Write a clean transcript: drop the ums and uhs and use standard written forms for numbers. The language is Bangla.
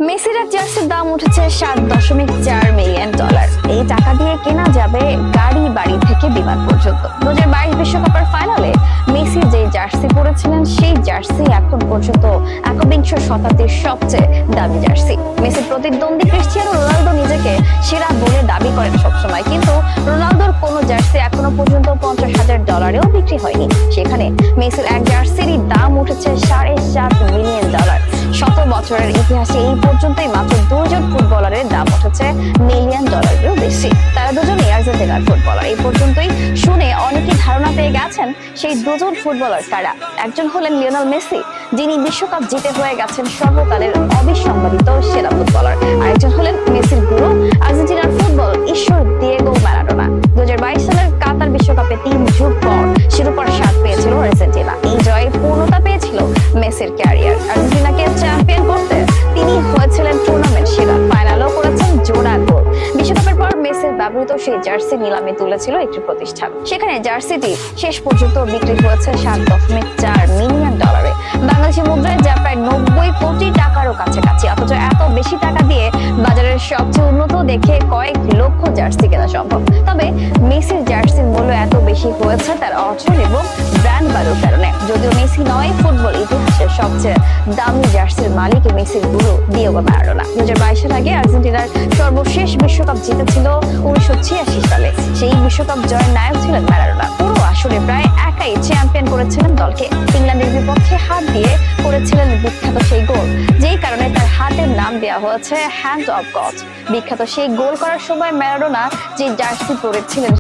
মেসির এক জার্সির দাম উঠেছে $7.4 মিলিয়ন। এই টাকা দিয়ে কেনা যাবে গাড়ি, বাড়ি থেকে বিমান পর্যন্ত। 2022 বিশ্বকাপের ফাইনালে মেসি যে জার্সি পরেছিলেন সেই জার্সি এখন পর্যন্ত একবিংশ শতাব্দীর সবচেয়ে দামি জার্সি। মেসির প্রতিদ্বন্দ্বী ক্রিস্টিয়ানো রোনালদো নিজেকে সেরা বলে দাবি করেন সবসময়, কিন্তু রোনালদোর কোনো জার্সি এখনো পর্যন্ত $50,000 বিক্রি হয়নি। সেখানে মেসির এক জার্সিরই দাম উঠেছে $7.5 মিলিয়ন। শত বছরের ইতিহাসে এই পর্যন্তই মাত্র দুজন ফুটবলারের দাম উঠেছে $1 মিলিয়নেরও বেশি। তারা দুজনেই আর্জেন্টিনার ফুটবলার। এই পর্যন্তই শুনে অনেকেই ধারণা পেয়ে গেছেন সেই দুজন ফুটবলার কারা। একজন হলেন লিওনেল মেসি, যিনি বিশ্বকাপ জিতে হয়ে গেছেন সর্বকালের অবিসংবাদিত সেরা ফুটবলার। আরেকজন হলেন মেসির গুরু, আর্জেন্টিনার ফুটবল ঈশ্বর দিয়েগো ম্যারাডোনা। 2022 সালের কাতার বিশ্বকাপে 3 যুগ পর শিরোপার স্বাদ পেয়েছিল আর্জেন্টিনা। এই জয়ে পূর্ণতা পেয়েছিল মেসির ক্যারিয়ার। আর্জেন্টিনাকে চ্যাম্পিয়ন করতে তিনি হয়েছিলেন টুর্নামেন্ট সেরা, ফাইনালও করেছেন জোড়া গোল। বিশ্বকাপের পর মেসির ব্যবহৃত সেই জার্সি নিলামে তুলেছিল একটি প্রতিষ্ঠান। সেখানে জার্সিটি শেষ পর্যন্ত বিক্রি হয়েছে $7.4 মিলিয়ন। বাংলাদেশি মুদ্রায় যা প্রায় 90 কোটি টাকারও কাছাকাছি। অথচ এত বেশি টাকা দিয়ে বাজারের সবচেয়ে উন্নত দেখে কয়েক লক্ষ জার্সি কেনা সম্ভব। তবে মেসির জার্সির মূল্য এত বেশি হয়েছে তার অর্জন এবং ব্র্যান্ড ভ্যালুর কারণে। যদিও মেসি নয় ফুটবল ইতিহাসের সবচেয়ে দামি জার্সির মালিক মেসির গুরু দিয়েগো ম্যারাডোনা। 2022 এর আগে আর্জেন্টিনার সর্বশেষ বিশ্বকাপ জিতেছিল 1986 সালে। সেই বিশ্বকাপ জয়ের নায়ক ছিলেন ম্যারাডোনা। পুরো আসরে প্রায় একাই চ্যাম্পিয়ন করেছিলেন দলকে। ইংল্যান্ডের বিপক্ষে হাত দিয়ে করেছিলেন বিখ্যাত সেই গোল, যেই কারণে তার হাতের নাম দেওয়া হয়েছে হ্যান্ড অফ গড। বিখ্যাত সেই গোল করার সময় ম্যারাডোনা যে জার্সি পরেছিলেন